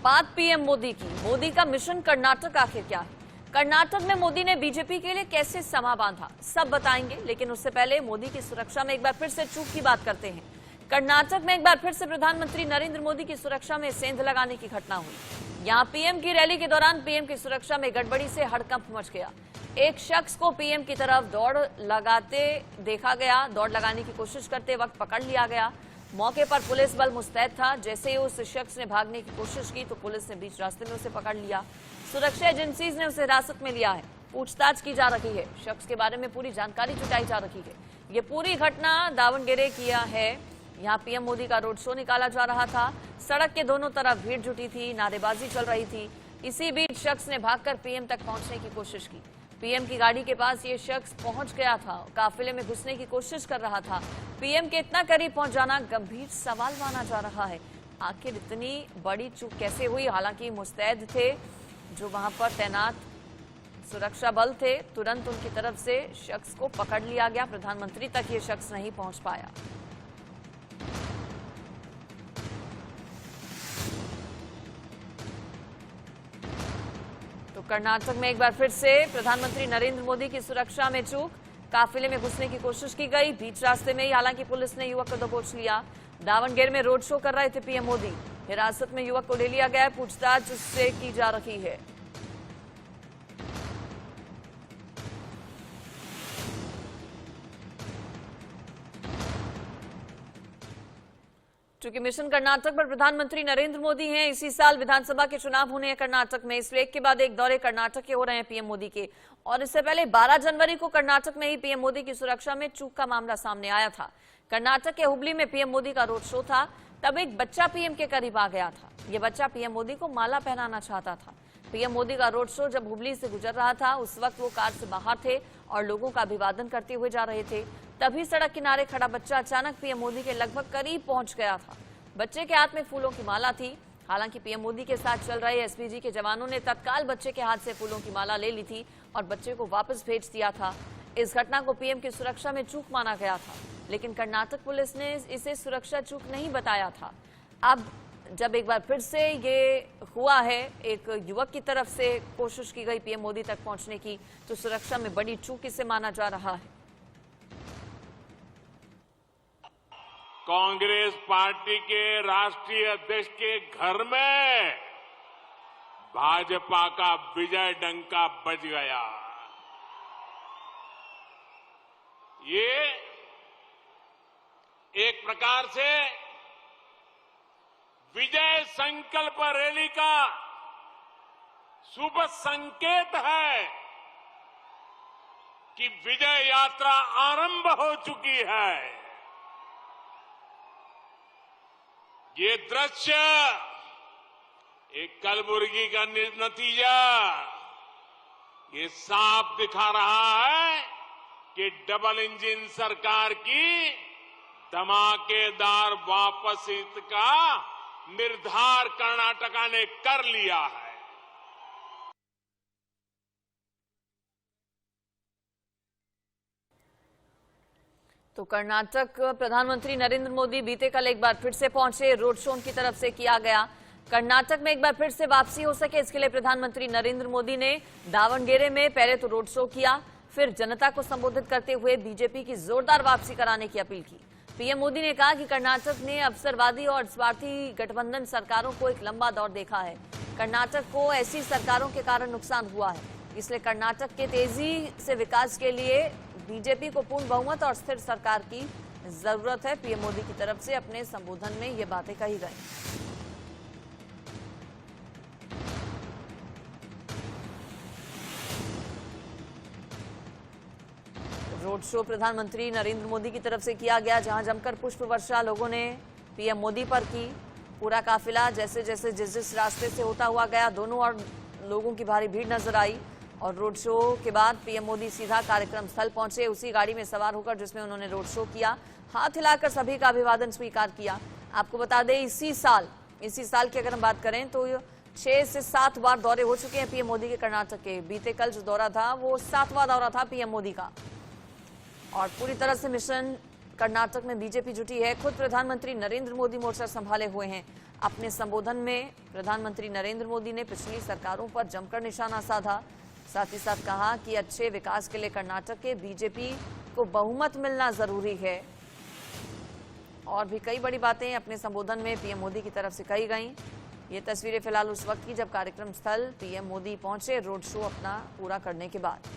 बात पीएम मोदी की। मोदी का मिशन कर्नाटक आखिर क्या है? कर्नाटक में मोदी ने बीजेपी के लिए कैसे समा बांधा, सब बताएंगे। लेकिन उससे पहले मोदी की सुरक्षा में एक बार फिर से चूक की बात करते हैं। कर्नाटक में एक बार फिर से प्रधानमंत्री नरेंद्र मोदी की सुरक्षा में सेंध लगाने की घटना हुई। यहां पीएम की रैली के दौरान पीएम की सुरक्षा में गड़बड़ी से हड़कंप मच गया। एक शख्स को पीएम की तरफ दौड़ लगाते देखा गया। दौड़ लगाने की कोशिश करते वक्त पकड़ लिया गया। मौके पर पुलिस बल मुस्तैद था। जैसे ही उस शख्स ने भागने की कोशिश की तो पुलिस ने बीच रास्ते में उसे पकड़ लिया। सुरक्षा एजेंसीज ने उसे हिरासत में लिया है। पूछताछ की जा रही है। शख्स के बारे में पूरी जानकारी जुटाई जा रही है। ये पूरी घटना दावणगेरे किया है। यहाँ पीएम मोदी का रोड शो निकाला जा रहा था। सड़क के दोनों तरफ भीड़ जुटी थी, नारेबाजी चल रही थी। इसी बीच शख्स ने भागकर पीएम तक पहुंचने की कोशिश की। पीएम की गाड़ी के पास ये शख्स पहुंच गया था। काफिले में घुसने की कोशिश कर रहा था। पीएम के इतना करीब पहुंच जाना गंभीर सवाल माना जा रहा है। आखिर इतनी बड़ी चूक कैसे हुई? हालांकि मुस्तैद थे जो वहां पर तैनात सुरक्षा बल थे, तुरंत उनकी तरफ से शख्स को पकड़ लिया गया। प्रधानमंत्री तक ये शख्स नहीं पहुंच पाया। तो कर्नाटक में एक बार फिर से प्रधानमंत्री नरेंद्र मोदी की सुरक्षा में चूक। काफिले में घुसने की कोशिश की गई। बीच रास्ते में ही हालांकि पुलिस ने युवक को दबोच लिया। दावणगेरे में रोड शो कर रहे थे पीएम मोदी। हिरासत में युवक को ले लिया गया है। पूछताछ उससे की जा रही है। चूंकि मिशन कर्नाटक पर प्रधानमंत्री नरेंद्र मोदी हैं, इसी साल विधानसभा के चुनाव होने हैं कर्नाटक में, इसलिए एक के बाद एक दौरे कर्नाटक के हो रहे हैं पीएम मोदी के। और इससे पहले 12 जनवरी को कर्नाटक में ही पीएम मोदी की सुरक्षा में चूक का मामला सामने आया था। कर्नाटक के हुबली में पीएम मोदी का रोड शो था। तब एक बच्चा पीएम के करीब आ गया था। यह बच्चा पीएम मोदी को माला पहनाना चाहता था। पीएम मोदी का रोड शो जब हुबली से गुजर रहा था, उस वक्त वो कार से बाहर थे और लोगों का अभिवादन करते हुए जा रहे थे। तभी सड़क किनारे खड़ा बच्चा अचानक पीएम मोदी के लगभग करीब पहुंच गया था। बच्चे के हाथ में फूलों की माला थी। हालांकि पीएम मोदी के साथ चल रहे एसपीजी के जवानों ने तत्काल बच्चे के हाथ से फूलों की माला ले ली थी और बच्चे को वापस भेज दिया था। इस घटना को पीएम की सुरक्षा में चूक माना गया था, लेकिन कर्नाटक पुलिस ने इसे सुरक्षा चूक नहीं बताया था। अब जब एक बार फिर से ये हुआ है, एक युवक की तरफ से कोशिश की गई पीएम मोदी तक पहुंचने की, तो सुरक्षा में बड़ी चूक इसे माना जा रहा है। कांग्रेस पार्टी के राष्ट्रीय अध्यक्ष के घर में भाजपा का विजय डंका बज गया। ये एक प्रकार से विजय संकल्प रैली का शुभ संकेत है कि विजय यात्रा आरंभ हो चुकी है। ये दृश्य एक कलबुर्गी का नतीजा ये साफ दिखा रहा है कि डबल इंजन सरकार की धमाकेदार वापसी का निर्धार कर्नाटका ने कर लिया है। तो कर्नाटक प्रधानमंत्री नरेंद्र मोदी बीते कल एक बार फिर से पहुंचे। रोड शो उनकी तरफ से किया गया। कर्नाटक में एक बार फिर से वापसी हो सके, इसके लिए प्रधानमंत्री नरेंद्र मोदी ने दावणगेरे में पहले तो रोड शो किया, फिर जनता को संबोधित करते हुए बीजेपी की जोरदार वापसी कराने की अपील की। पीएम मोदी ने कहा कि कर्नाटक ने अवसरवादी और स्वार्थी गठबंधन सरकारों को एक लंबा दौर देखा है। कर्नाटक को ऐसी सरकारों के कारण नुकसान हुआ है, इसलिए कर्नाटक के तेजी से विकास के लिए बीजेपी को पूर्ण बहुमत और स्थिर सरकार की जरूरत है। पीएम मोदी की तरफ से अपने संबोधन में ये बातें कही गई। रोड शो प्रधानमंत्री नरेंद्र मोदी की तरफ से किया गया, जहां जमकर पुष्प वर्षा लोगों ने पीएम मोदी पर की। पूरा काफिला जैसे जैसे जिस रास्ते से होता हुआ गया, दोनों और लोगों की भारी भीड़ नजर आई। और रोड शो के बाद पीएम मोदी सीधा कार्यक्रम स्थल पहुंचे, उसी गाड़ी में सवार होकर जिसमें उन्होंने रोड शो किया। हाथ हिलाकर सभी का अभिवादन स्वीकार किया। आपको बता दें, इसी साल की अगर हम बात करें तो 6 से 7 बार दौरे हो चुके हैं पीएम मोदी के कर्नाटक के। बीते कल जो दौरा था वो 7वां दौरा था पीएम मोदी का। और पूरी तरह से मिशन कर्नाटक में बीजेपी जुटी है। खुद प्रधानमंत्री नरेंद्र मोदी मोर्चा संभाले हुए हैं। अपने संबोधन में प्रधानमंत्री नरेंद्र मोदी ने पिछली सरकारों पर जमकर निशाना साधा। साथ ही साथ कहा कि अच्छे विकास के लिए कर्नाटक के बीजेपी को बहुमत मिलना जरूरी है। और भी कई बड़ी बातें अपने संबोधन में पीएम मोदी की तरफ से कही गई। ये तस्वीरें फिलहाल उस वक्त की जब कार्यक्रम स्थल पीएम मोदी पहुंचे रोड शो अपना पूरा करने के बाद।